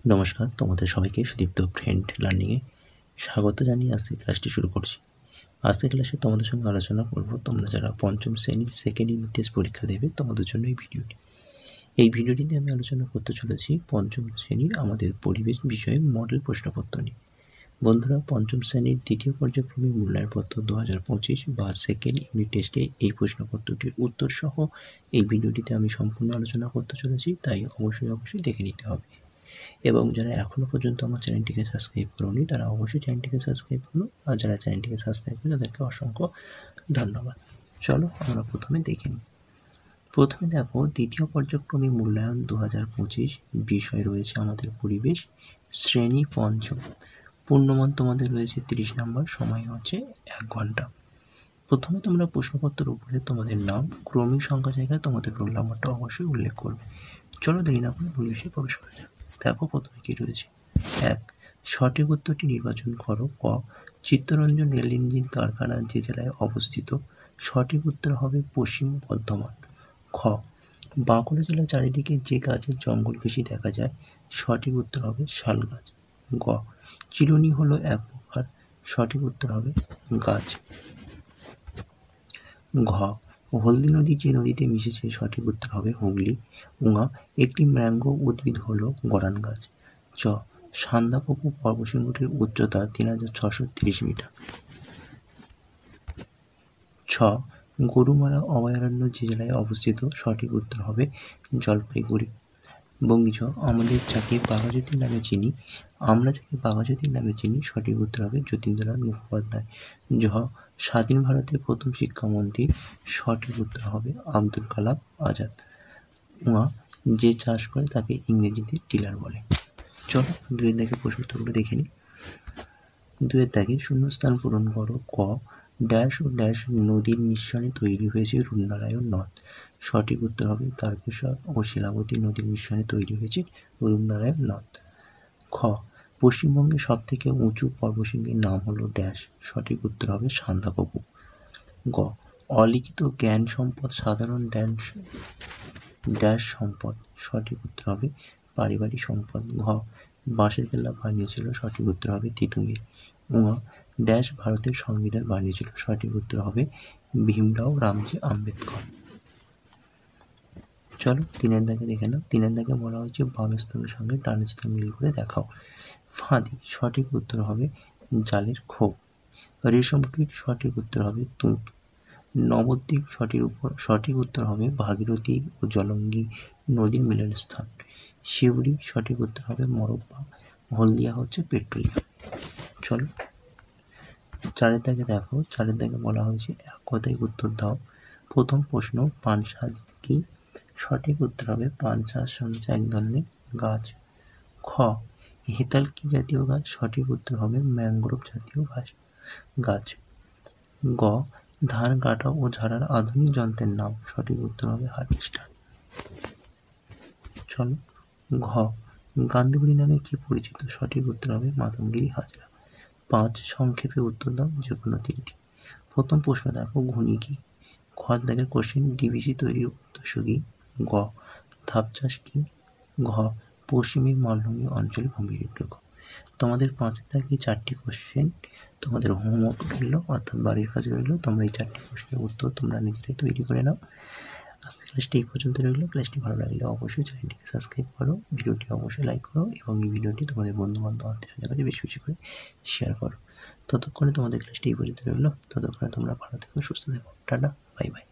নমস্কার, তোমাদের সবাইকে সুদীপ্ত ফ্রেন্ড লার্নিংয়ে স্বাগত জানিয়ে আজকে ক্লাসটি শুরু করছি। আজকে ক্লাসে তোমাদের সঙ্গে আলোচনা করব তোমরা যারা পঞ্চম শ্রেণীর সেকেন্ড ইউনিট টেস্ট পরীক্ষা দেবে তোমাদের জন্য এই ভিডিওটিতে আমি আলোচনা করতে চলেছি পঞ্চম শ্রেণীর আমাদের পরিবেশ বিষয়ে মডেল প্রশ্নপত্র নিয়ে। বন্ধুরা, পঞ্চম শ্রেণীর দ্বিতীয় পর্যায়ক্রমিক মূল্যায়নপত্র 2025 বা সেকেন্ড ইউনিট টেস্টে এই প্রশ্নপত্রটির উত্তর সহ এই ভিডিওটিতে আমি সম্পূর্ণ আলোচনা করতে চলেছি, তাই অবশ্যই দেখে নিতে হবে। এবং যারা এখনও পর্যন্ত আমার চ্যানেলটিকে সাবস্ক্রাইব করোনি তারা অবশ্যই চ্যানেলটিকে সাবস্ক্রাইব করো, আর যারা চ্যানেলটিকে সাবস্ক্রাইব করে তাদেরকে অসংখ্য ধন্যবাদ। চলো আমরা প্রথমে দেখে নিই। প্রথমে দেখো, দ্বিতীয় পর্যায়ক্রমিক মূল্যায়ন 2025 বিষয় রয়েছে আমাদের পরিবেশ, শ্রেণী পঞ্চম। পূর্ণমান তোমাদের রয়েছে 30 নম্বর, সময় হচ্ছে 1 ঘন্টা। প্রথমে তোমরা প্রশ্নপত্রের উপরে তোমাদের নাম, ক্রমিক সংখ্যা জায়গায় তোমাদের রোল নাম্বারটা অবশ্যই উল্লেখ করবে। চলো দেরি না করে মূল বিষয়ে প্রবেশ করা যাক। দেখো প্রথমে কি রয়েছে। 1, সঠিক উত্তরটি নির্বাচন করো। ক, চিত্তরঞ্জন রেল ইঞ্জিন কারখানা যে জেলায় অবস্থিত? সঠিক উত্তর হবে পশ্চিম বর্ধমান। খ, বাঁকুড়া জেলার চারিদিকে যে গাছের জঙ্গল বেশি দেখা যায়? সঠিক উত্তর হবে শাল গাছ। গ, চিরুনি হলো এক প্রকার। সঠিক উত্তর হবে গাছ। ঘ, হলদি নদী যে নদীতে মিশেছে? সঠিক উত্তর হবে হুগলি। উঙা, একটি ম্যাঙ্গো উদ্ভিদ হলো গরান গাছ। চ, সান্দাকফু পর্বতশৃঙ্গটির উচ্চতা 3630 মিটার। ছ, গরুমারা অভয়ারণ্য যে জেলায় অবস্থিত? সঠিক উত্তর হবে জলপাইগুড়ি। বঙ্গিছ, আমরা যাকে বাঘাযতীন নামে চিনি? সঠিক উত্তর হবে যতীন্দ্রনাথ মুখোপাধ্যায়। ঝ, স্বাধীন ভারতের প্রথম শিক্ষামন্ত্রী? সঠিক উত্তর হবে আব্দুল কালাম আজাদ। উঙা, যে চাষ করে তাকে ইংরেজিতে টিলার বলে। চলো 2 দাগে প্রশ্ন উত্তরগুলো দেখে নিই। 2 দাগে শূন্যস্থান পূরণ করো। ক, ড্যাশ ও ড্যাশ নদীর মিশ্রণে তৈরি হয়েছে রূপনারায়ণ নদ? সঠিক উত্তর হবে তারকেশ্বর ও শিলাবতী নদীর মিশ্রণে তৈরি হয়েছে রূপনারায়ণ নদ। খ, পশ্চিমবঙ্গের সবথেকে উঁচু পর্বতশৃঙ্গের নাম হলো ড্যাশ? সঠিক উত্তর হবে সান্দাকফু। গ, অলিখিত জ্ঞান সম্পদ সাধারণ ড্যাশ সম্পদ? সঠিক উত্তর হবে পারিবারিক সম্পদ। ঘ, বাঁশের কেল্লা বানিয়েছিল? সঠিক উত্তর হবে তিতুমির। উঙা, ড্যাশ ভারতের সংবিধান বানিয়েছিল? সঠিক উত্তর হবে ভীমরাও রামজি আম্বেদকর। চলো 3 দাগে দেখে নাও। 3 দাগে বলা হয়েছে বাম স্তরের সঙ্গে ডান স্তর মিল করে দেখাও। ফাঁদি, সঠিক উত্তর হবে জালের খোপ। রেশম কীট, সঠিক উত্তর হবে তুঁত। নবদ্বীপ, সঠিক উত্তর হবে ভাগীরথী ও জলঙ্গি নদীর মিলনস্থান। শিউরি, সঠিক উত্তর হবে মরব্বা। হলদিয়া হচ্ছে পেট্রোলিয়াম। চলো 4 দাগে দেখো। 4 দাগে বলা হয়েছে এক কথায় উত্তর দাও। প্রথম প্রশ্ন, পানশাক কি? সঠিক উত্তর হবে পানশাক হচ্ছে এক ধরনের গাছ। খ, হেতাল কি জাতীয় গাছ? সঠিক উত্তর হবে ম্যানগ্রোভ জাতীয় গাছ। গ, ধান কাটা ও ঝাড়ার আধুনিক যন্ত্রের নাম? সঠিক উত্তর হবে হারভেস্টার। চলো ঘ, গান্ধীবুড়ি নামে কি পরিচিত? সঠিক উত্তর হবে মাতঙ্গিনী হাজরা। 5, সংক্ষেপে উত্তর দাও যে কোনো 3টি। প্রথম প্রশ্ন দেখো, ঘূর্ণি কি? খ দাগের কোশ্চেন, ডিভিসি তৈরির উদ্দেশ্য কি? গ, ধাপ চাষ কি? ঘ, পশ্চিমী মালভূমি অঞ্চলে ভূমিরূপ লেখো। তোমাদের 5 দাগে 4টি কোশ্চেন তোমাদের হোমওয়ার্ক রইল, অর্থাৎ বাড়ির কাজ রইল। তোমরা এই 4টি প্রশ্নের উত্তর তোমরা নিজেরাই তৈরি করে নাও। আজকে ক্লাসটি এই পর্যন্ত রইল। ক্লাসটি ভালো লাগলে অবশ্যই চ্যানেলটিকে সাবস্ক্রাইব করো, ভিডিওটি অবশ্যই লাইক করো এবং এই ভিডিওটি তোমাদের বন্ধুবান্ধব আত্মীয়দের কাছে বেশি করে শেয়ার করো। ততক্ষণে তোমাদের ক্লাসটি এই পর্যন্ত রইল। ততক্ষণে তোমরা ভালো থেকো, সুস্থ থেকো। Tata, bye bye.